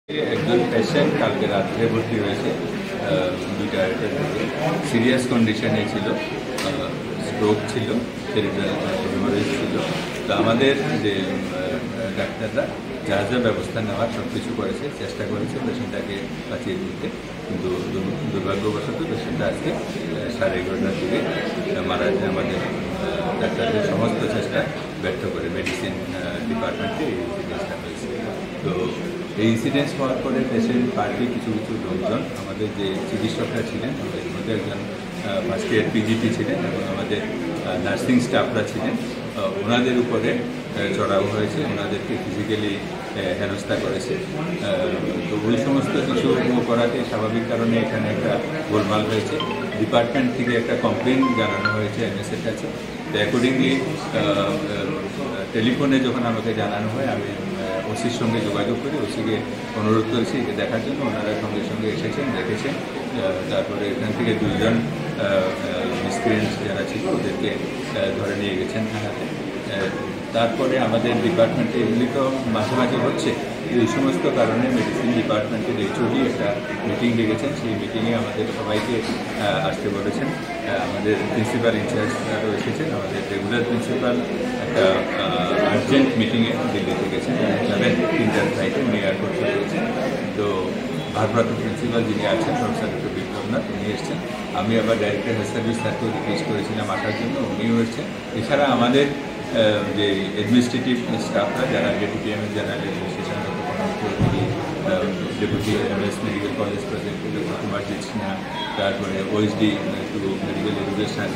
একজন পেশেন্ট কালকে রাত্রে ভর্তি হয়েছে, 2টা-2:30টার দিকে সিরিয়াস কন্ডিশনে ছিল, স্ট্রোক ছিল, সেরিব্রাল হেমারেজ ছিল। তো আমাদের যে ডাক্তাররা যা যা ব্যবস্থা নেওয়ার সব কিছু করেছে, চেষ্টা করেছে পেশেন্টটাকে বাঁচিয়ে তুলতে, কিন্তু দুর্ভাগ্যবশত পেশেন্টটা আজকে 11:30টার দিকে মারা যায়। আমাদের ডাক্তারদের সমস্ত চেষ্টা ব্যর্থ করে মেডিসিন ডিপার্টমেন্টে এই ইনসিডেন্সটা হয়েছে। তো এই ইনসিডেন্স হওয়ার পরে পেশেন্ট পার্টি কিছু লোকজন, আমাদের যে চিকিৎসকরা ছিলেন, আমাদের মধ্যে একজন ফার্স্ট ইয়ার পিজিটি ছিলেন এবং আমাদের নার্সিং স্টাফরা ছিলেন, ওনাদের উপরে চড়াও হয়েছে, ওনাদেরকে ফিজিক্যালি হেনস্থা করেছে। তো ওই সমস্ত কিছু করাতে স্বাভাবিক কারণে এখানে একটা গোলমাল হয়েছে। ডিপার্টমেন্ট থেকে একটা কমপ্লেন জানানো হয়েছে এমএসের কাছে। তো অ্যাকর্ডিংলি টেলিফোনে যখন আমাকে জানানো হয়, আমি ওসির সঙ্গে যোগাযোগ করি, ওসিকে অনুরোধ করেছি একে দেখার জন্য। ওনারা সঙ্গে সঙ্গে এসেছেন, দেখেছেন। তারপরে এখান থেকে 2জন মিসক্রিয়েন্টস যারা ছিল ওদেরকে ধরে নিয়ে গেছেন থানাতে। তারপরে আমাদের ডিপার্টমেন্টে এগুলি তো মাঝে মাঝে হচ্ছে, এই সমস্ত কারণে মেডিসিন ডিপার্টমেন্টের এইচওডি একটা মিটিং ডেকেছেন। সেই মিটিংয়ে আমাদের সবাইকে আসতে বলেছেন। আমাদের প্রিন্সিপাল ইনচার্জরাও এসেছেন, আমাদের রেগুলার প্রিন্সিপাল একটা আর্জেন্ট মিটিংয়ে দিল্লিতে গেছেন, যাবেন 3টার ফ্লাইটে, উনি এয়ারপোর্ট চলে গেছেন। তো ভারপ্রাপ্ত প্রিন্সিপাল যিনি আছেন প্রফেসর ডক্টর বিপ্লবনাথ, উনি এসছেন। আমি আবার ডাইরেক্টর হেলথ সার্ভিস স্যারকেও রিকোয়েস্ট করেছিলাম আসার জন্য, উনিও এসছেন। এছাড়া আমাদের যে অ্যাডমিনিস্ট্রেটিভ স্টাফরা যারা deputy MS general administration deputy MS medical college project doctor Kumarjit Sinha, তারপরে OSD to medical education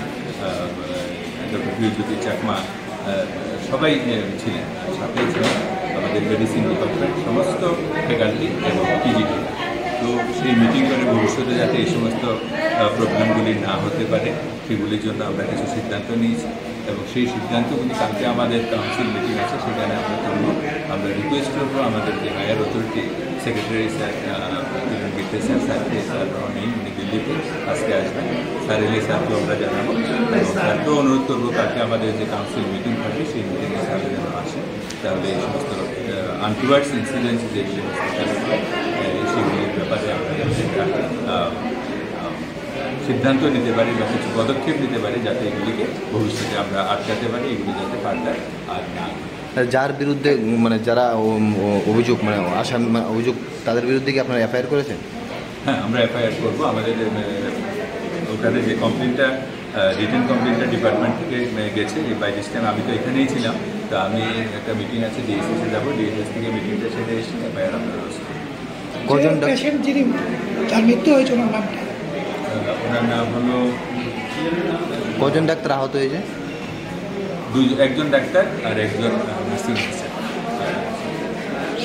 doctor Priyajyoti Chakma, সবাই ছিলেন। সাথে ছিলেন আমাদের মেডিসিন ডিপার্টমেন্ট সমস্ত ফ্যাকাল্টি এবং পিজিটি। তো সেই মিটিং করে ভবিষ্যতে যাতে এই সমস্ত প্রবলেমগুলি না হতে পারে সেগুলির জন্য আমরা কিছু সিদ্ধান্ত নিয়েছি এবং সেই সিদ্ধান্তগুলি কালকে আমাদের কাউন্সিল মিটিং আছে, সেখানে আমরা করব। আমরা রিকোয়েস্ট করবো আমাদের যে হায়ার অথরিটি সেক্রেটারি স্যার কিরণ গিত্তে স্যারকে, স্যার নেই, উনি দিল্লিতে আজকে আসবেন, স্যার এলে স্যারকেও আমরা জানাবো এবং স্যারকেও অনুরোধ করবো কালকে আমাদের যে কাউন্সিল মিটিং থাকবে সেই মিটিংয়ে স্যার যেন আসে। তাহলে এই সমস্ত আনটুয়ার্ডস ইনসিডেন্টস যেগুলি সেগুলির ব্যাপারে আমরা সিদ্ধান্ত নিতে পারি বা কিছু পদক্ষেপ নিতে পারি, যাতে এগুলিকে ভবিষ্যতে আমরা আটকাতে পারি, এগুলি যাতে ফার্দার আর না। যার বিরুদ্ধে মানে যারা অভিযোগ মানে আসামি অভিযোগ, তাদের বিরুদ্ধে কি আপনারা এফআইআর করেছেন? হ্যাঁ, আমরা এফআইআর করবো। আমাদের ওখানে যে কমপ্লেনটা রিটেন কমপ্লেনটা ডিপার্টমেন্ট থেকে গেছে, বাই দিস টাইম আমি তো এখানেই ছিলাম। তো আমি একটা মিটিং আছে ডিএসএসে যাবো, ডিএসএস থেকে মিটিংটা সেরে এসে এফআইআর আমরা রয়েছে। কজন পেশেন্ট যিনি যার মৃত্যু হয়েছে ওনার নামটা? ওনার নাম হলো, কজন ডাক্তার আহত হয়েছে? একজন ডাক্তার আর একজন নার্সিং অফিসার।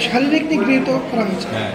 শারীরিক দিক গৃহীত করা হয়েছে। হ্যাঁ।